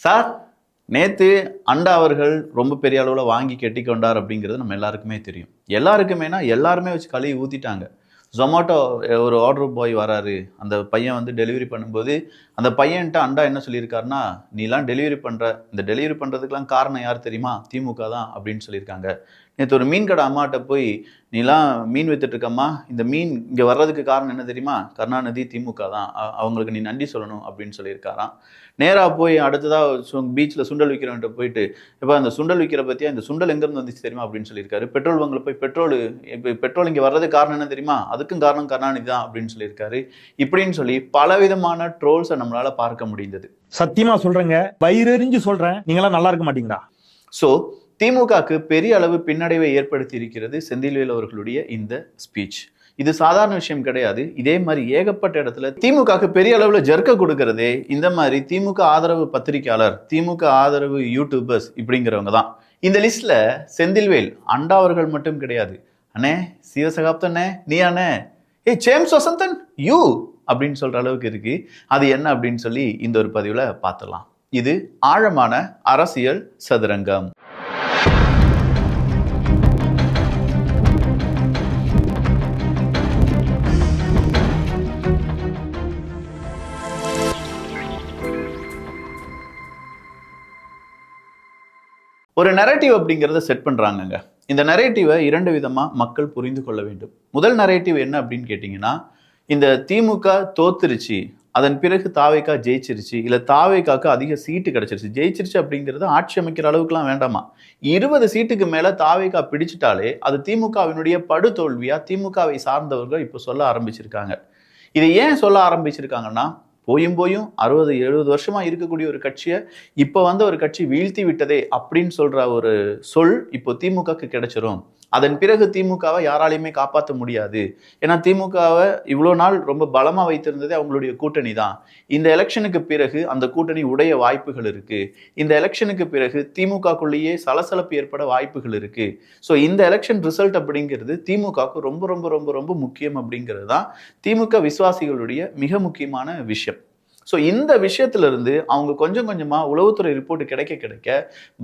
Sir, நேத்து அண்டா அவர்கள் ரொம்ப பெரிய அளவுல வாங்கி கெட்டிக்கொண்டார் அப்படிங்கிறது நம்ம எல்லாருக்குமே தெரியும். எல்லாருக்குமேனா எல்லாருமே வச்சு கழுவி ஊத்திட்டாங்க. Zomato ஒரு ஆர்டர் பாய் வராரு. அந்த பையன் வந்து டெலிவரி பண்ணும்போது, அந்த பையன்ட்ட அண்டா என்ன சொல்லியிருக்காருன்னா, "நீலாம் டெலிவரி பண்ற. இந்த டெலிவரி பண்றதுக்கெல்லாம் காரணம் யார் தெரியுமா? திமுக தான்" அப்படின்னு சொல்லியிருக்காங்க. நேத்து ஒரு மீன் கடை அம்மாட்ட போய், "நீலாம் மீன் வித்துட்டு இருக்கம்மா. இந்த மீன் இங்க வர்றதுக்கு காரணம் என்ன தெரியுமா? கருணாநிதி, திமுக தான். அவங்களுக்கு நீ நன்றி சொல்லணும்" அப்படின்னு சொல்லியிருக்காராம். நேரா போய் அடுத்ததா பீச்ல சுண்டல் விக்கிறவன்ட்ட போயிட்டு, "எப்பா இந்த சுண்டல் விக்கிற பத்தியா? இந்த சுண்டல் எங்கேருந்து வந்துச்சு தெரியுமா?" அப்படின்னு சொல்லியிருக்காரு. பெட்ரோல் பங்க்ல போய் பெட்ரோல் இங்க வர்றதுக்கு காரணம் என்ன தெரியுமா? அதுக்கும் காரணம் கருணாநிதி தான் அப்படின்னு சொல்லியிருக்காரு. இப்படின்னு சொல்லி பலவிதமான ட்ரோல்ஸ நம்மளால பார்க்க முடிந்தது. சத்தியமா சொல்றேங்க, வயிறெறிஞ்சு சொல்றேன், நீங்களாம் நல்லா இருக்க மாட்டீங்களா? சோ திமுகக்கு பெரிய அளவு பின்னடைவை ஏற்படுத்தி இருக்கிறது செந்தில்வேல் அவர்களுடைய இந்த ஸ்பீச். இது சாதாரண விஷயம் கிடையாது. இதே மாதிரி ஏகப்பட்ட இடத்துல திமுகக்கு பெரிய அளவுல ஜர்க்க கொடுக்கறதே இந்த மாதிரி திமுக ஆதரவு பத்திரிகையாளர், திமுக ஆதரவு யூடியூபர்ஸ் இப்படிங்கிறவங்க தான். இந்த லிஸ்ட்ல செந்தில்வேல் அண்டா அவர்கள் மட்டும் கிடையாது. அண்ணே சிவசகாப்தம் அண்ணே, நீ அண்ணே, ஜேம்ஸ் வசந்தன் யூ அப்படின்னு சொல்ற அளவுக்கு இருக்கு. அது என்ன அப்படின்னு சொல்லி இந்த ஒரு பதிவுல பார்த்துடலாம். இது ஆழமான அரசியல் சதுரங்கம். ஒரு நரேட்டிவ் அப்படிங்கிறத செட் பண்றாங்கங்க. இந்த நரேட்டிவை 2 விதமா மக்கள் புரிந்து கொள்ள வேண்டும். முதல் நரேட்டிவ் என்ன அப்படின்னு கேட்டீங்கன்னா, இந்த திமுக தோத்துருச்சு, அதன் பிறகு தாவேகா ஜெயிச்சிருச்சு, இல்ல தாவேகாக்கு அதிக சீட்டு கிடைச்சிருச்சு. ஜெயிச்சிருச்சு அப்படிங்கிறது ஆட்சி அமைக்கிற அளவுக்குலாம் வேண்டாமா. 20 சீட்டுக்கு மேல தாவேகா பிடிச்சிட்டாலே அது திமுகவினுடைய படுதோல்வியா திமுகவை சார்ந்தவர்கள் இப்போ சொல்ல ஆரம்பிச்சிருக்காங்க. இதை ஏன் சொல்ல ஆரம்பிச்சிருக்காங்கன்னா, போயும் 60 70 வருஷமா இருக்கக்கூடிய ஒரு கட்சியை இப்ப வந்து ஒரு கட்சி வீழ்த்தி விட்டதே அப்படின்னு சொல்ற ஒரு சொல் இப்போ திமுகக்கு கிடைச்சிரும். அதன் பிறகு திமுகவை யாராலையுமே காப்பாற்ற முடியாது. ஏன்னா திமுகவை இவ்வளோ நாள் ரொம்ப பலமா வைத்திருந்ததே அவங்களுடைய கூட்டணி தான். இந்த எலெக்ஷனுக்கு பிறகு அந்த கூட்டணி உடைய வாய்ப்புகள் இருக்கு. இந்த எலெக்ஷனுக்கு பிறகு திமுகக்குள்ளேயே சலசலப்பு ஏற்பட வாய்ப்புகள் இருக்கு. ஸோ இந்த எலெக்ஷன் ரிசல்ட் அப்படிங்கிறது திமுகவுக்கு ரொம்ப ரொம்ப ரொம்ப ரொம்ப முக்கியம் அப்படிங்கிறது தான் திமுக விசுவாசிகளுடைய மிக முக்கியமான விஷயம். ஸோ இந்த விஷயத்துல இருந்து அவங்க கொஞ்சம் கொஞ்சமா உளவுத்துறை ரிப்போர்ட் கிடைக்க கிடைக்க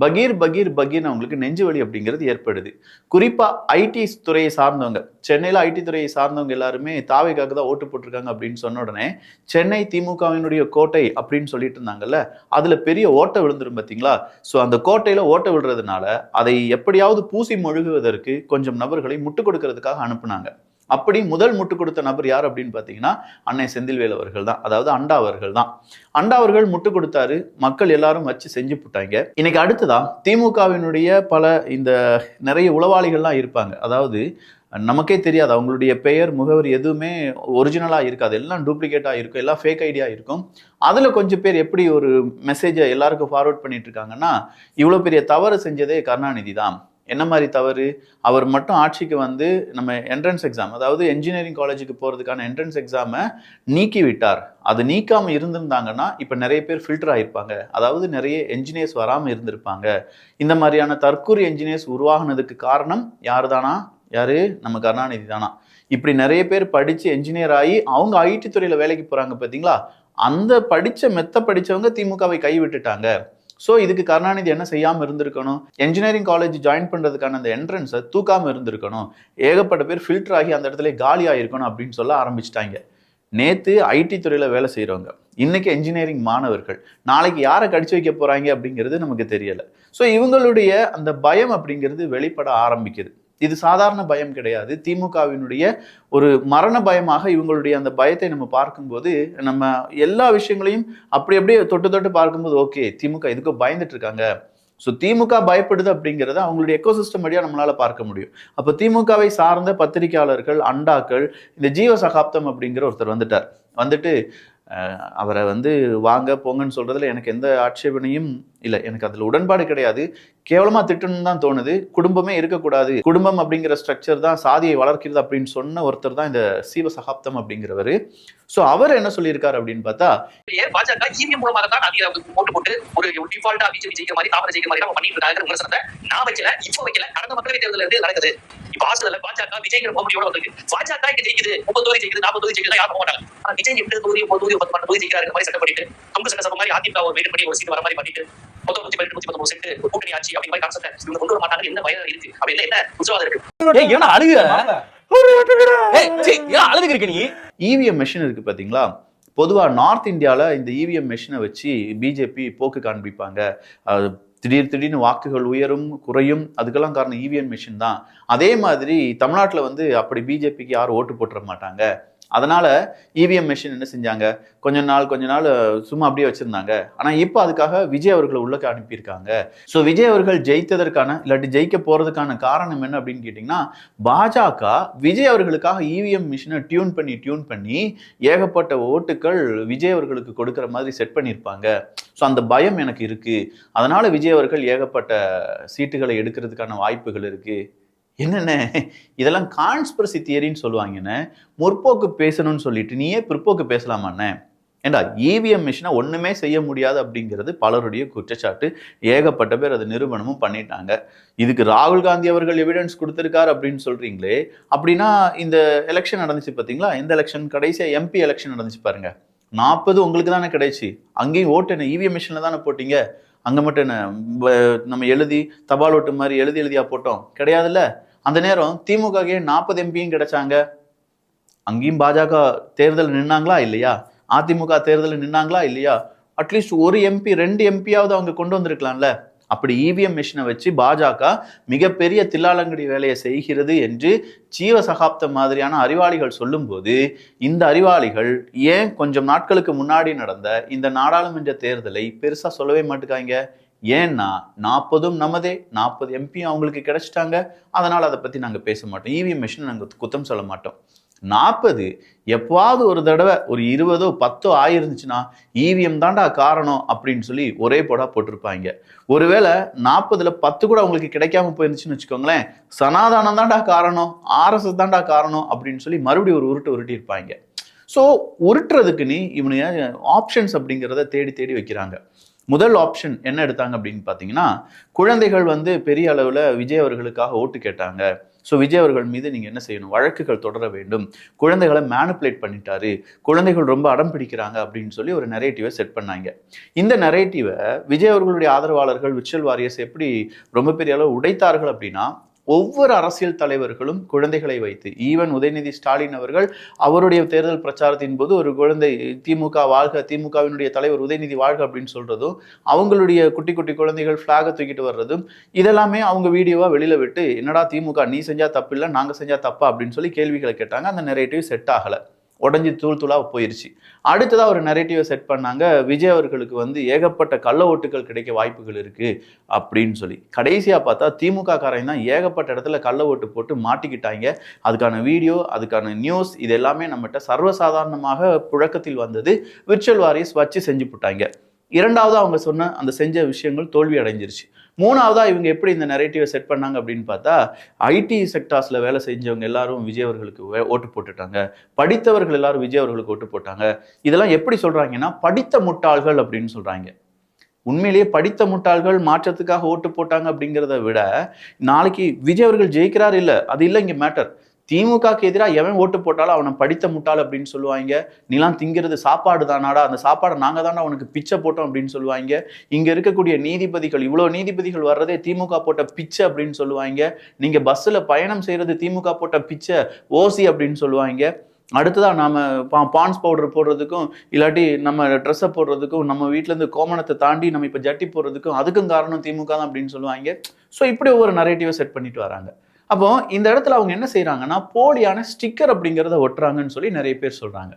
பகீர்னு அவங்களுக்கு நெஞ்சு வலி அப்படிங்கிறது ஏற்படுது. குறிப்பா ஐடி துறையை சார்ந்தவங்க, சென்னையில ஐடி துறையை சார்ந்தவங்க எல்லாருமே தாவேகாக்கு தான் ஓட்டு போட்டிருக்காங்க அப்படின்னு சொன்ன உடனே சென்னை திமுகவினுடைய கோட்டை அப்படின்னு சொல்லிட்டு இருந்தாங்கல்ல, அதுல பெரிய ஓட்டை விழுந்துரும் பார்த்தீங்களா. ஸோ அந்த கோட்டையில ஓட்டை விழுறதுனால அதை எப்படியாவது பூசி மொழுகுவதற்கு கொஞ்சம் நபர்களை முட்டு கொடுக்கறதுக்காக அனுப்புனாங்க. அப்படி முதல் முட்டு கொடுத்த நபர் யார் அப்படின்னு பார்த்தீங்கன்னா அன்னை செந்தில்வேல் அவர்கள் தான், அதாவது அண்டா அவர்கள் தான். அண்டா அவர்கள் முட்டு கொடுத்தாரு, மக்கள் எல்லாரும் வச்சு செஞ்சு போட்டாங்க. இன்னைக்கு அடுத்ததான் திமுகவினுடைய பல இந்த நிறைய உளவாளிகள்லாம் இருப்பாங்க. அதாவது நமக்கே தெரியாது அவங்களுடைய பெயர் முகவரி எதுவுமே ஒரிஜினலா இருக்காது, எல்லாம் டூப்ளிகேட்டா இருக்கும், எல்லாம் ஃபேக் ஐடியா இருக்கும். அதுல கொஞ்சம் பேர் எப்படி ஒரு மெசேஜை எல்லாருக்கும் ஃபார்வர்ட் பண்ணிட்டு இருக்காங்கன்னா, இவ்வளவு பெரிய தவறு செஞ்சதே கருணாநிதி தான். என்ன மாதிரி தவறு? அவர் மட்டும் ஆட்சிக்கு வந்து நம்ம என்ட்ரன்ஸ் எக்ஸாம், அதாவது என்ஜினியரிங் காலேஜுக்கு போகிறதுக்கான என்ட்ரன்ஸ் எக்ஸாமை நீக்கி விட்டார். அது நீக்காமல் இருந்திருந்தாங்கன்னா இப்போ நிறைய பேர் ஃபில்டர் ஆகிருப்பாங்க, அதாவது நிறைய என்ஜினியர்ஸ் வராமல் இருந்திருப்பாங்க. இந்த மாதிரியான தற்கூரி என்ஜினியர்ஸ் உருவாகினதுக்கு காரணம் யார் தானா? யாரு? நம்ம கருணாநிதி தானா. இப்படி நிறைய பேர் படித்து என்ஜினியர் ஆகி அவங்க ஐடி துறையில் வேலைக்கு போகிறாங்க பார்த்தீங்களா, அந்த படித்தவங்க திமுகவை கைவிட்டுட்டாங்க. ஸோ இதுக்கு கருணாநிதி என்ன செய்யாமல் இருந்திருக்கணும்? என்ஜினியரிங் காலேஜ் ஜாயின் பண்ணுறதுக்கான அந்த என்ட்ரன்ஸை தூக்காமல் இருந்திருக்கணும். ஏகப்பட்ட பேர் ஃபில்டர் ஆகி அந்த இடத்துல காலி ஆகிருக்கணும் அப்படின்னு சொல்ல ஆரம்பிச்சிட்டாங்க. நேற்று ஐடி துறையில் வேலை செய்கிறவங்க, இன்னைக்கு என்ஜினியரிங் மாணவர்கள், நாளைக்கு யாரை கடிச்சு வைக்க போகிறாங்க அப்படிங்கிறது நமக்கு தெரியலை. ஸோ இவங்களுடைய அந்த பயம் அப்படிங்கிறது வெளிப்பட ஆரம்பிக்குது. இது சாதாரண பயம் கிடையாது. திமுகவினுடைய ஒரு மரண பயமாக இவங்களுடைய அந்த பயத்தை நம்ம பார்க்கும்போது, நம்ம எல்லா விஷயங்களையும் அப்படியே தொட்டு பார்க்கும்போது ஓகே, திமுக இதுக்கு பயந்துட்டு இருக்காங்க. ஸோ திமுக பயப்படுது அப்படிங்கிறத அவங்களுடைய எக்கோசிஸ்டம் வழியாக நம்மளால பார்க்க முடியும். அப்போ திமுகவை சார்ந்த பத்திரிகையாளர்கள், அண்டாக்கள், இந்த ஜீவ சகாப்தம் அப்படிங்கிற ஒருத்தர் வந்துட்டு அவரை வந்து வாங்க போங்கன்னு சொல்றதுல எனக்கு எந்த ஆட்சேபனையும் இல்ல எனக்கு அதுல உடன்பாடு கிடையாது, கேவலமா திட்டணும்னு தான் தோணுது, குடும்பமே இருக்கக்கூடாது, குடும்பம் அப்படிங்கிற ஸ்ட்ரக்சர் தான் சாதியை வளர்க்கிறது அப்படின்னு சொன்ன ஒருத்தர் தான் இந்த சீவ சகாப்தம் அப்படிங்கிறவரு. சோ அவர் என்ன சொல்லியிருக்காரு அப்படின்னு பார்த்தா, பாஜக இவிஎம் மூலமாக தான் ஓட்டு போட்டு ஒரு டிஃபால்ட்டா பிஜேபி ஜெயிக்கிற மாதிரி தாமரை ஜெயிக்கிற மாதிரி பண்ணிட்டு இருக்காங்க விமர்சனத்தை நான் வைக்கல, இப்போ வைக்கல, கடந்த மக்களவை தேர்தலில் இருந்து நடக்குது. இப்ப ஆசையில பாஜக விஜய்ங்கிற முகமதியோட வந்திருக்கு. பாஜக இங்க ஜெயிக்குது, 30 தொகுதி ஜெயிக்குது, 40 தொகுதி ஜெயிக்குது, யாரும் போக மாட்டாங்க. ஆனா விஜய் 8 தொகுதி 9 தொகுதி 10 தொகுதி ஜெயிக்கிறாரு மாதிரி சட்டம் பண்ணிட்டு தொங்கு சட்டசபை மாதிரி அதிமுக ஒரு வெயிட் பண்ணி ஒரு சீட் வர மாதிரி பண்ணிட்டு மொத்தம் 112 சென்ட் கூட்டணி ஆட்சி அப்படி மாதிரி கான்செப்ட் இவங்க கொண்டு வர மாட்டாங்க. என்ன பயம் இருக்கு? அப்ப என்ன உத்தரவாதம் இருக்கு? ஏன்னா அழுகுற அழுதுக்கு இருக்க நீ. இவிஎம் மெஷின் இருக்கு பாத்தீங்களா, பொதுவா நார்த் இந்தியால இந்த இவிஎம் மெஷினை வச்சு பிஜேபி போக்கு காண்பிப்பாங்க. திடீர்னு வாக்குகள் உயரும் குறையும், அதுக்கெல்லாம் காரணம் இவிஎம் மெஷின் தான். அதே மாதிரி தமிழ்நாட்டுல வந்து அப்படி பிஜேபிக்கு யாரும் ஓட்டு போட்டுற மாட்டாங்க. அதனால இவிஎம் மெஷின் என்ன செஞ்சாங்க, கொஞ்ச நாள் சும்மா அப்படியே வச்சிருந்தாங்க. ஆனா இப்போ அதுக்காக விஜய் அவர்களை உள்ளக்க அனுப்பியிருக்காங்க. ஸோ விஜய் அவர்கள் ஜெயித்ததற்கான இல்லாட்டி ஜெயிக்க போறதுக்கான காரணம் என்ன அப்படின்னு கேட்டீங்கன்னா, பாஜக விஜய் அவர்களுக்காக இவிஎம் மிஷினை டியூன் பண்ணி ஏகப்பட்ட ஓட்டுகள் விஜய் அவர்களுக்கு கொடுக்குற மாதிரி செட் பண்ணியிருப்பாங்க. ஸோ அந்த பயம் எனக்கு இருக்கு, அதனால விஜய் அவர்கள் ஏகப்பட்ட சீட்டுகளை எடுக்கிறதுக்கான வாய்ப்புகள் இருக்கு. என்னென்ன இதெல்லாம் கான்ஸ்பிரசி தியரின்னு சொல்லுவாங்கன்னு, முற்போக்கு பேசணும்னு சொல்லிட்டு நீயே பிற்போக்கு பேசலாமாண்ணே? ஏண்டா இவிஎம் மிஷினை ஒண்ணுமே செய்ய முடியாது அப்படிங்கிறது பலருடைய குற்றச்சாட்டு. ஏகப்பட்ட பேர் அது நிரூபணமும் பண்ணிட்டாங்க. இதுக்கு ராகுல் காந்தி அவர்கள் எவிடன்ஸ் கொடுத்திருக்காரு அப்படின்னு சொல்றீங்களே, அப்படின்னா இந்த எலெக்ஷன் நடந்துச்சு பாத்தீங்களா, இந்த எலெக்ஷன் கடைசியா எம்பி எலெக்ஷன் நடந்துச்சு பாருங்க, 40 உங்களுக்கு தானே கிடைச்சி, அங்கேயும் ஓட்டு என்ன இவிஎம் மிஷின்ல தானே போட்டீங்க, அங்க மட்டும் என்ன நம்ம எழுதி தபால் ஓட்டு மாதிரி எழுதியா போட்டோம் கிடையாதுல்ல. அந்த நேரம் திமுக 40 எம்பியும் கிடைச்சாங்க, அங்கேயும் பாஜக தேர்தல் நின்னாங்களா இல்லையா, அதிமுக தேர்தல் நின்னாங்களா இல்லையா, அட்லீஸ்ட் ஒரு எம்பி 2 எம்பியாவது அவங்க கொண்டு வந்திருக்கலாம்ல. அப்படி இவிஎம் மிஷினை வச்சு பாஜக மிகப்பெரிய தில்லாலங்கடி வேலையை செய்கிறது என்று சீவ சகாப்தம் மாதிரியான அறிவாளிகள் சொல்லும்போது, இந்த அறிவாளிகள் ஏன் கொஞ்சம் நாட்களுக்கு முன்னாடி நடந்த இந்த நாடாளுமன்ற தேர்தலை பெருசா சொல்லவே மாட்டேங்காங்க? ஏன்னா 40 நமதே, 40 எம்பி அவங்களுக்கு கிடைச்சிட்டாங்க, அதனால அதை பத்தி நாங்க பேச மாட்டோம், இவிஎம் மிஷின் நாங்க குத்தம் சொல்ல மாட்டோம். 40 எப்பாவது ஒரு தடவை ஒரு 20 10 ஆயிருந்துச்சுன்னா இவிஎம் தாண்டா காரணம் அப்படின்னு சொல்லி ஒரே போடா போட்டிருப்பாங்க. ஒருவேளை 40ல் 10 கூட அவங்களுக்கு கிடைக்காம போயிருந்துச்சுன்னு வச்சுக்கோங்களேன், சனாதானம் தாண்டா காரணம், ஆர்எஸ்எஸ் தாண்டா காரணம் அப்படின்னு சொல்லி மறுபடியும் ஒரு உருட்டி இருப்பாங்க. ஸோ உருட்டுறதுக்குன்னு இவனுங்க ஆப்ஷன்ஸ் அப்படிங்கிறத தேடி வைக்கிறாங்க. முதல் ஆப்ஷன் என்ன எடுத்தாங்க அப்படின்னு பார்த்தீங்கன்னா, குழந்தைகள் வந்து பெரிய அளவில் விஜய் அவர்களுக்காக ஓட்டு கேட்டாங்க, ஸோ விஜய் அவர்கள் மீது நீங்கள் என்ன செய்யணும், வழக்குகள் தொடர வேண்டும், குழந்தைகளை மேனிப்புலேட் பண்ணிட்டாரு, குழந்தைகள் ரொம்ப அடம் பிடிக்கிறாங்க அப்படின்னு சொல்லி ஒரு நரேட்டிவை செட் பண்ணாங்க. இந்த நரேட்டிவை விஜய் அவர்களுடைய ஆதரவாளர்கள் விர்ச்சுவல் வாரியர்ஸ் எப்படி ரொம்ப பெரிய அளவு உடைத்தார்கள் அப்படின்னா, ஒவ்வொரு அரசியல் தலைவர்களும் குழந்தைகளை வைத்து, ஈவன் உதயநிதி ஸ்டாலின் அவர்கள் அவருடைய தேர்தல் பிரச்சாரத்தின் போது ஒரு குழந்தை திமுக வாழ்க, திமுகவினுடைய தலைவர் உதயநிதி வாழ்க அப்படின்னு சொல்றதும், அவங்களுடைய குட்டி குழந்தைகள் ஃபிளாகை தூக்கிட்டு வர்றதும், இதெல்லாமே அவங்க வீடியோவா வெளியில விட்டு, என்னடா திமுக நீ செஞ்சா தப்பு இல்லை நாங்க செஞ்சா தப்பா அப்படின்னு சொல்லி கேள்விகளை கேட்டாங்க. அந்த நரேட்டிவ் செட் ஆகல, உடஞ்சி தூளா போயிருச்சு. அடுத்ததா ஒரு நரேட்டிவை செட் பண்ணாங்க, விஜய் அவர்களுக்கு வந்து ஏகப்பட்ட கள்ள ஓட்டுகள் கிடைக்க வாய்ப்புகள் இருக்கு அப்படின்னு சொல்லி. கடைசியா பார்த்தா திமுக காரங்க தான் ஏகப்பட்ட இடத்துல கள்ள ஓட்டு போட்டு மாட்டிக்கிட்டாங்க. அதுக்கான வீடியோ, அதுக்கான நியூஸ், இது எல்லாமே நம்மகிட்ட சர்வசாதாரணமாக புழக்கத்தில் வந்தது. விர்ச்சுவல் வாரியர்ஸ் வச்சு செஞ்சு போட்டாங்க. இரண்டாவது அவங்க சொன்ன அந்த செஞ்ச விஷயங்கள் தோல்வி அடைஞ்சிருச்சு. மூணாவதா இவங்க எப்படி இந்த நரேட்டிவை செட் பண்ணாங்க அப்படின்னு பார்த்தா, ஐடி செக்டார்ஸ்ல வேலை செஞ்சவங்க எல்லாரும் விஜய் அவர்களுக்கு ஓட்டு போட்டுட்டாங்க, படித்தவர்கள் எல்லாரும் விஜய் அவர்களுக்கு ஓட்டு போட்டாங்க. இதெல்லாம் எப்படி சொல்றாங்கன்னா, படித்த முட்டாள்கள் அப்படின்னு சொல்றாங்க. உண்மையிலேயே படித்த முட்டாள்கள் மாற்றத்துக்காக ஓட்டு போட்டாங்க அப்படிங்கிறத விட, நாளைக்கு விஜய் அவர்கள் ஜெயிக்கிறார் இல்ல, அது இல்லை இங்க மேட்டர். திமுகக்கு எதிராக எவன் ஓட்டு போட்டாலும் அவனை படித்த முட்டாள் அப்படின்னு சொல்லுவாங்க. நீலாம் திங்கிறது சாப்பாடு தானாடா, அந்த சாப்பாடை நாங்க தானே உனக்கு பிச்சை போட்டோம் அப்படின்னு சொல்லுவாங்க. இங்க இருக்கக்கூடிய நீதிபதிகள், இவ்வளவு நீதிபதிகள் வர்றதே திமுக போட்ட பிச்சை அப்படின்னு சொல்லுவாங்க. நீங்க பஸ்ல பயணம் செய்யறது திமுக போட்ட பிச்சை, ஓசி அப்படின்னு சொல்லுவாங்க. அடுத்ததான் நாம பான்ஸ் பவுடர் போடுறதுக்கும், இல்லாட்டி நம்ம ட்ரெஸ்ஸை போடுறதுக்கும், நம்ம வீட்டுல இருந்து கோமணத்தை தாண்டி நம்ம இப்ப ஜட்டி போடுறதுக்கும் அதுக்கும் காரணம் திமுக தான் அப்படின்னு சொல்லுவாங்க. ஸோ இப்படி ஒவ்வொரு நரேட்டிவை செட் பண்ணிட்டு வராங்க. அப்போ இந்த இடத்துல அவங்க என்ன செய்யறாங்கன்னா, போலியான ஸ்டிக்கர் அப்படிங்கிறத ஒட்டுறாங்கன்னு சொல்லி நிறைய பேர் சொல்றாங்க.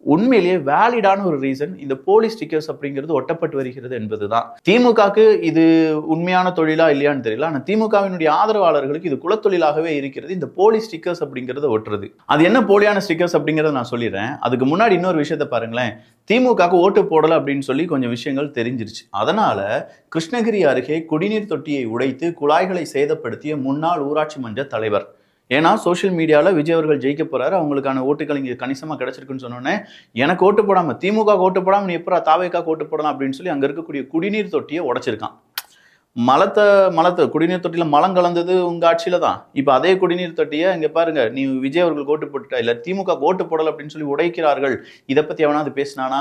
உண்மையிலேயே வேலிடான ஒரு ரீசன் இந்த போலி ஸ்டிக்கர்ஸ் அப்படிங்கிறது ஒட்டப்பட்டு வருகிறது என்பதுதான். திமுகக்கு இது உண்மையான தொழிலா இல்லையான்னு தெரியல. ஆனா திமுகவினுடைய ஆதரவாளர்களுக்கு இது குலத்தொழிலாகவே இருக்கிறது, இந்த போலி ஸ்டிக்கர்ஸ் அப்படிங்கறத ஒட்டுறது. அது என்ன போலியான ஸ்டிக்கர்ஸ் அப்படிங்கறத நான் சொல்லிடுறேன். அதுக்கு முன்னாடி இன்னொரு விஷயத்த பாருங்களேன். திமுகக்கு ஓட்டு போடல அப்படின்னு சொல்லி கொஞ்சம் விஷயங்கள் தெரிஞ்சிருச்சு. அதனால கிருஷ்ணகிரி அருகே குடிநீர் தொட்டியை உடைத்து குழாய்களை சேதப்படுத்திய முன்னாள் ஊராட்சி மன்ற தலைவர், ஏன்னா சோஷியல் மீடியாவில் விஜய் அவர்கள் ஜெயிக்க போறாரு, அவங்களுக்கான ஓட்டுகள் இங்கே கணிசமாக கிடைச்சிருக்குன்னு சொன்னோன்னே, எனக்கு ஓட்டு போடாம திமுக ஓட்டு போடாம நீ எப்போ தாவேக்கா ஓட்டு போடலாம் அப்படின்னு சொல்லி அங்கே இருக்கக்கூடிய குடிநீர் தொட்டியை உடைச்சிருக்கான். மலத்தை குடிநீர் தொட்டியில் மலம் கலந்தது உங்க ஆட்சியில தான். இப்போ அதே குடிநீர் தொட்டியை இங்க பாருங்க, நீ விஜய் அவர்களுக்கு ஓட்டு போட்டுட்டா இல்ல திமுக ஓட்டு போடல அப்படின்னு சொல்லி உடைக்கிறார்கள். இதை பத்தி எவனாவது பேசினானா?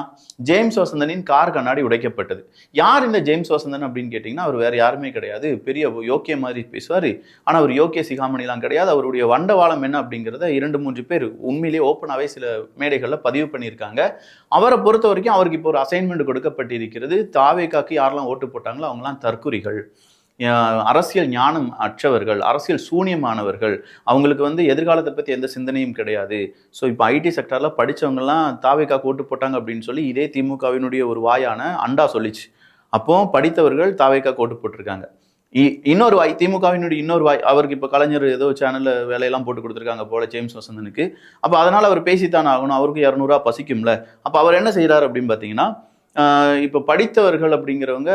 ஜேம்ஸ் வசந்தனின் கார் கண்ணாடி உடைக்கப்பட்டது. யார் இந்த ஜேம்ஸ் வசந்தன் அப்படின்னு கேட்டீங்கன்னா, அவர் வேற யாருமே கிடையாது. பெரிய யோக்கிய மாதிரி பேசுவாரு, ஆனா அவர் யோக்கிய சிகாமணிலாம் கிடையாது. அவருடைய வண்டவாளம் என்ன அப்படிங்கிறத 2-3 பேர் உண்மையிலேயே ஓப்பனாவே சில மேடைகள்ல பதிவு பண்ணியிருக்காங்க. அவரை பொறுத்த வரைக்கும் அவருக்கு இப்போ ஒரு அசைன்மெண்ட் கொடுக்கப்பட்டிருக்கிறது. தாவேக்காக்கு யாரெல்லாம் ஓட்டு போட்டாங்களோ அவங்கலாம் தற்குறிகள், அரசியல் ஞானம் அற்றவர்கள், அரசியல் சூனியமானவர்கள், அவங்களுக்கு எதிர்காலத்தை பற்றி எந்த சிந்தனையும் கிடையாது. ஸோ இப்போ ஐடி செக்டரில் படித்தவங்கலாம் தாவேக்காக்கு ஓட்டு போட்டாங்க அப்படின்னு சொல்லி இதே திமுகவினுடைய ஒரு வாயான அண்டா சொல்லிச்சு. அப்போ படித்தவர்கள் தாவேக்காக்கு ஓட்டு போட்டிருக்காங்க. இன்னொரு வாய், திமுகவினுடைய இன்னொரு வாய், அவருக்கு இப்போ கலைஞர் ஏதோ சேனலில் வேலையெல்லாம் போட்டு கொடுத்துருக்காங்க போல ஜேம்ஸ் வசந்தனுக்கு. அப்போ அதனால் அவர் பேசித்தானே ஆகணும், அவருக்கு 200 ரூபா பசிக்கும்ல. அப்போ அவர் என்ன செய்கிறார் அப்படின்னு பார்த்தீங்கன்னா, இப்போ படித்தவர்கள் அப்படிங்கிறவங்க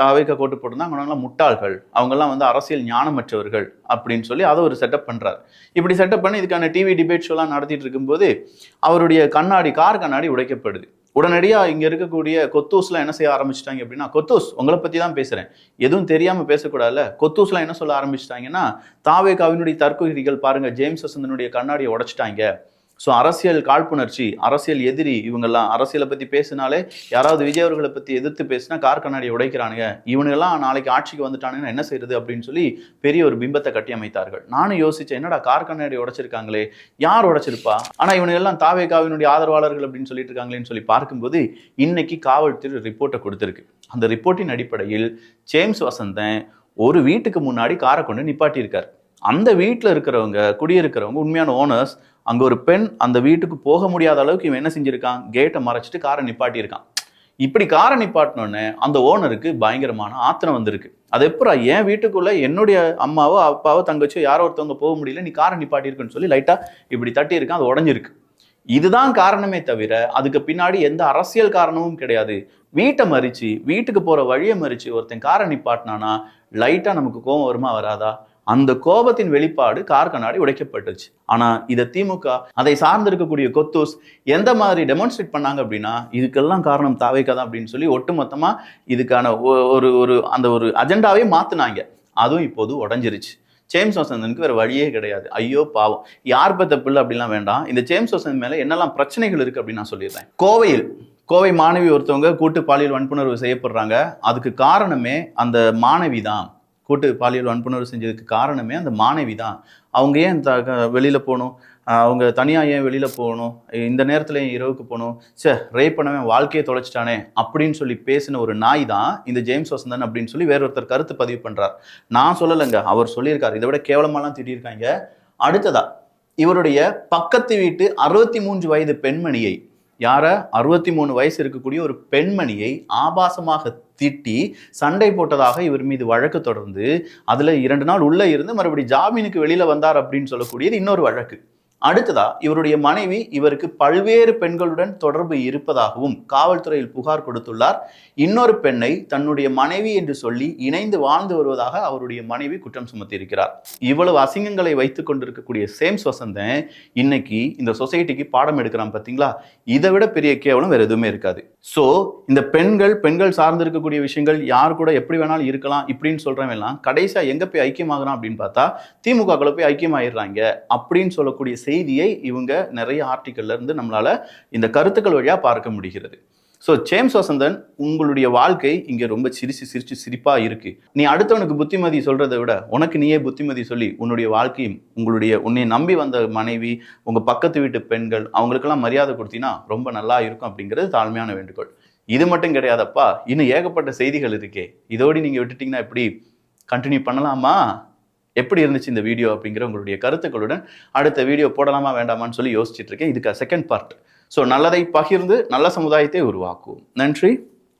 தாவேக்கா கோட்டு போட்டிருந்தாங்க, அவங்களாம் முட்டாள்கள், அவங்கெல்லாம் அரசியல் ஞானமற்றவர்கள் அப்படின்னு சொல்லி அதை ஒரு செட்டப் பண்ணுறாரு. இப்படி செட்டப் பண்ணி இதுக்கான டிவி டிபேட் ஷோலாம் நடத்திட்டு இருக்கும்போது அவருடைய கார் கண்ணாடி உடைக்கப்படுது. உடனடியாக இங்கே இருக்கக்கூடிய கொத்தூஸ்லாம் என்ன செய்ய ஆரம்பிச்சிட்டாங்க அப்படின்னா, கொத்தூஸ் உங்களை பற்றி தான் பேசுகிறேன், எதுவும் தெரியாமல் பேசக்கூடாதுல்ல. கொத்தூஸ்லாம் என்ன சொல்ல ஆரம்பிச்சிட்டாங்கன்னா, தாவேக்காவினுடைய தற்கொலைகள் பாருங்க, ஜேம்ஸ் வசந்தனுடைய கண்ணாடியை உடைச்சிட்டாங்க. ஸோ அரசியல் காழ்ப்புணர்ச்சி, அரசியல் எதிரி இவங்கெல்லாம். அரசியலை பற்றி பேசினாலே யாராவது விஜய் அவர்களை பற்றி எதிர்த்து பேசினா கார் கண்ணாடியை உடைக்கிறானுங்க, இவனுங்கெல்லாம் நாளைக்கு ஆட்சிக்கு வந்துட்டானுங்கன்னா என்ன செய்யறது அப்படின்னு சொல்லி பெரிய ஒரு பிம்பத்தை கட்டி அமைத்தார்கள். நானும் யோசிச்சேன், என்னடா கார் கண்ணாடி உடைச்சிருக்காங்களே, யார் உடைச்சிருப்பா? ஆனால் இவனுங்கெல்லாம் தாவேக்காவினுடைய ஆதரவாளர்கள் அப்படின்னு சொல்லிட்டு இருக்காங்களேன்னு சொல்லி பார்க்கும்போது இன்னைக்கு காவல்துறை ரிப்போர்ட்டை கொடுத்துருக்கு. அந்த ரிப்போர்ட்டின் அடிப்படையில் ஜேம்ஸ் வசந்தன் ஒரு வீட்டுக்கு முன்னாடி காரை கொண்டு நிப்பாட்டியிருக்கார். அந்த வீட்டில் இருக்கிறவங்க, குடியிருக்கிறவங்க, உண்மையான ஓனர்ஸ், அங்கே ஒரு பெண் அந்த வீட்டுக்கு போக முடியாத அளவுக்கு இவன் என்ன செஞ்சிருக்கான், கேட்டை மறைச்சிட்டு காரை நிப்பாட்டியிருக்கான். இப்படி காரை நிப்பாட்டினோடனே அந்த ஓனருக்கு பயங்கரமான ஆத்திரம் வந்திருக்கு. அது எப்படா என் வீட்டுக்குள்ள என்னுடைய அம்மாவோ அப்பாவோ தங்கச்சியோ யாரோ ஒருத்தவங்க போக முடியல, நீ காரை நிப்பாட்டியிருக்குன்னு சொல்லி லைட்டா இப்படி தட்டி இருக்கான், அது உடஞ்சிருக்கு. இதுதான் காரணமே தவிர அதுக்கு பின்னாடி எந்த அரசியல் காரணமும் கிடையாது. வீட்டை மறிச்சு, வீட்டுக்கு போற வழியை மறிச்சு ஒருத்தன் காரை நிப்பாட்டினானா லைட்டா நமக்கு கோபம் வருமா வராதா? அந்த கோபத்தின் வெளிப்பாடு கார் கண்ணாடி உடைக்கப்பட்டுச்சு. ஆனா இதை திமுக, அதை சார்ந்திருக்கக்கூடிய கொத்தூஸ் எந்த மாதிரி டெமான்ஸ்ட்ரேட் பண்ணாங்க அப்படின்னா, இதுக்கெல்லாம் காரணம் தாவேக்கா தான் அப்படின்னு சொல்லி ஒட்டுமொத்தமா இதுக்கான ஒரு அஜெண்டாவே மாத்தினாங்க. அதுவும் இப்போது உடஞ்சிருச்சு. ஜேம்ஸ் வசந்தனுக்கு வேற வழியே கிடையாது. ஐயோ பாவம், யார் பெத்த பிள்ளை அப்படிலாம் வேண்டாம். இந்த ஜேம்ஸ் வசந்தன் மேல என்னெல்லாம் பிரச்சனைகள் இருக்கு அப்படின்னு நான் சொல்லிடுறேன். கோவை மாணவி ஒருத்தவங்க கூட்டு பாலியல் வன்புணர்வு செய்யப்படுறாங்க. அதுக்கு காரணமே அந்த மாணவி தான். கூட்டு பாலியல் வன்புணர்வு செஞ்சதுக்கு காரணமே அந்த மாணவி தான். அவங்க ஏன் வெளியில போகணும், அவங்க தனியாக ஏன் வெளியில போகணும், இந்த நேரத்தில் ஏன் இரவுக்கு போகணும், ரேப் பண்ணவன் வாழ்க்கையை தொலைச்சிட்டானே அப்படின்னு சொல்லி பேசின ஒரு நாய் தான் இந்த ஜேம்ஸ் வசந்தன் அப்படின்னு சொல்லி வேற ஒருத்தர் கருத்து பதிவு பண்றார். நான் சொல்லலைங்க, அவர் சொல்லியிருக்காரு. இதை விட கேவலமாலாம் திட்டியிருக்காங்க. அடுத்ததா இவருடைய பக்கத்து வீட்டு 63 வயது பெண்மணியை, 63 வயசு இருக்கக்கூடிய ஒரு பெண்மணியை ஆபாசமாக திட்டி சண்டை போட்டதாக இவர் மீது வழக்கு தொடர்ந்து அதுல 2 நாள் உள்ள இருந்து மறுபடியும் ஜாமீனுக்கு வெளியில வந்தார் அப்படின்னு சொல்லக்கூடியது இன்னொரு வழக்கு. அடுத்ததா இவருடைய மனைவி இவருக்கு பல்வேறு பெண்களுடன் தொடர்பு இருப்பதாகவும் காவல்துறையில் புகார் கொடுத்துள்ளார். இன்னொரு பெண்ணை தன்னுடைய மனைவி என்று சொல்லி இணைந்து வாழ்ந்து வருவதாக அவருடைய மனைவி குற்றம் சுமத்தி இருக்கிறார். இவ்வளவு அசிங்கங்களை வைத்துக் கொண்டிருக்கக்கூடிய ஜேம்ஸ் வசந்தன் இன்னைக்கு இந்த சொசைட்டிக்கு பாடம் எடுக்கிறான் பார்த்தீங்களா? இதை விட பெரிய கேவலம் வேற எதுவுமே இருக்காது. சோ இந்த பெண்கள் சார்ந்து இருக்கக்கூடிய விஷயங்கள் யார் கூட எப்படி வேணாலும் இருக்கலாம் இப்படின்னு சொல்றவன் எல்லாம் கடைசியா எங்க போய் ஐக்கியமாகறான் அப்படின்னு பார்த்தா திமுக போய் ஐக்கியமாயிடுறாங்க அப்படின்னு சொல்லக்கூடிய செய்தியை இவங்க நிறைய ஆர்டிக்கல்ல இருந்து நம்மளால இந்த கருத்துக்கள் வழியா பார்க்க முடிகிறது. ஸோ ஜேம்ஸ் வசந்தன், உங்களுடைய வாழ்க்கை இங்கே ரொம்ப சிரிச்சு சிரிப்பா இருக்கு. நீ அடுத்தவனுக்கு புத்திமதி சொல்றதை விட உனக்கு நீயே புத்திமதி சொல்லி உன்னுடைய வாழ்க்கையும் உன்னை நம்பி வந்த மனைவி, உங்க பக்கத்து வீட்டு பெண்கள், அவங்களுக்கெல்லாம் மரியாதை கொடுத்தீங்கன்னா ரொம்ப நல்லா இருக்கும் அப்படிங்கிறது தாழ்மையான வேண்டுகோள். இது மட்டும் கிடையாதப்பா, இன்னும் ஏகப்பட்ட செய்திகள் இருக்கே. இதோடு நீங்க விட்டுட்டீங்கன்னா எப்படி கண்டினியூ பண்ணலாமா? எப்படி இருந்துச்சு இந்த வீடியோ அப்படிங்கிற உங்களுடைய கருத்துக்களுடன் அடுத்த வீடியோ போடலாமா வேண்டாமான்னு சொல்லி யோசிச்சுட்டு இருக்கேன். இதுக்கு செகண்ட் பார்ட். ஸோ நல்லதை பகிர்ந்து நல்ல சமுதாயத்தை உருவாக்குவோம். நன்றி,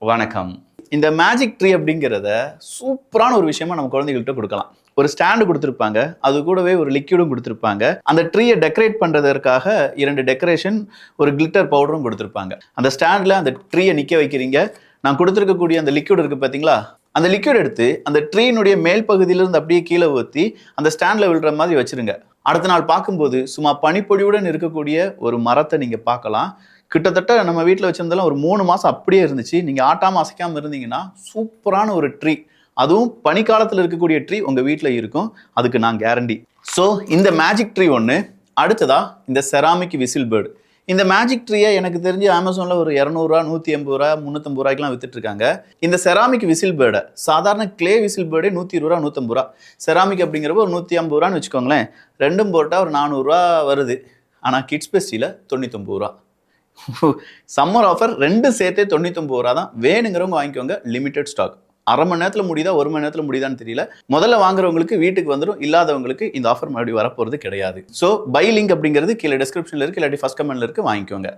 வணக்கம். இந்த மேஜிக் ட்ரீ அப்படிங்கிறத சூப்பரான ஒரு விஷயமா நம்ம குழந்தைகள்கிட்ட கொடுக்கலாம். ஒரு ஸ்டாண்டு கொடுத்துருப்பாங்க, அது கூடவே ஒரு லிக்விடும் கொடுத்துருப்பாங்க. அந்த ட்ரீயை டெக்கரேட் பண்ணுறதற்காக 2 டெக்கரேஷன், ஒரு கிளிட்டர் பவுடரும் கொடுத்துருப்பாங்க. அந்த ஸ்டாண்டில் அந்த ட்ரீயை நிற்க வைக்கிறீங்க. நான் கொடுத்துருக்கக்கூடிய அந்த லிக்விட் இருக்குது பார்த்தீங்களா, அந்த லிக்விட் எடுத்து அந்த ட்ரீனுடைய மேல் பகுதியிலிருந்து அப்படியே கீழே ஊற்றி அந்த ஸ்டாண்டில் விழுற மாதிரி வச்சிருங்க. அடுத்த நாள் பார்க்கும்போது சும்மா பனிப்பொடியுடன் இருக்கக்கூடிய ஒரு மரத்தை நீங்கள் பார்க்கலாம். கிட்டத்தட்ட நம்ம வீட்டில் வச்சிருந்தாலும் ஒரு 3 மாதம் அப்படியே இருந்துச்சு. நீங்கள் ஆட்டாமல் அசைக்காமல் இருந்தீங்கன்னா சூப்பரான ஒரு ட்ரீ, அதுவும் பனிக்காலத்தில் இருக்கக்கூடிய ட்ரீ உங்கள் வீட்டில் இருக்கும். அதுக்கு நான் கேரண்டி. ஸோ இந்த மேஜிக் ட்ரீ ஒன்று. அடுத்ததா இந்த செராமிக் விசில் பேர்டு. இந்த மேஜிக் ட்ரீயை எனக்கு தெரிஞ்சு அமேசானில் ஒரு 200 ரூபா, 180 ரூபா, 350 ரூபாய்க்குலாம் வித்துட்டு இருக்காங்க. இந்த செராமிக் விசில் பேர்டை, சாதாரண கிளே விசில் பேர்டே 120 ரூபா, 150 ரூபா. செராமிக் அப்படிங்கிறப்ப ஒரு 150 ரூபான்னு வச்சுக்கோங்களேன். ரெண்டும் போட்டால் ஒரு 400 ரூபா வருது. ஆனால் கிட்ஸ் பெஸ்டியில் 99 ரூபா. சம்மர் ஆஃபர் 2 சேர்த்தே 99 ரூபா தான். வேணுங்கிறவங்க வாங்கிக்கோங்க. Limited stock. அரை மணி நேரத்தில் முடியுதா, 1 மணி நேரத்தில் முடியுதான்னு தெரியல. முதல்ல வாங்குறவங்களுக்கு வீட்டுக்கு வந்துடும், இல்லாதவங்களுக்கு இந்த ஆஃபர் மறுபடியும் வரப்போகிறது கிடையாது. ஸோ பை லிங்க் அப்படிங்கிறது கீழே டிஸ்கிரிப்ஷனில் இருக்குது, இல்லாட்டி ஃபர்ஸ்ட் கமெண்ட்ல இருக்குது, வாங்கிக்கோங்க.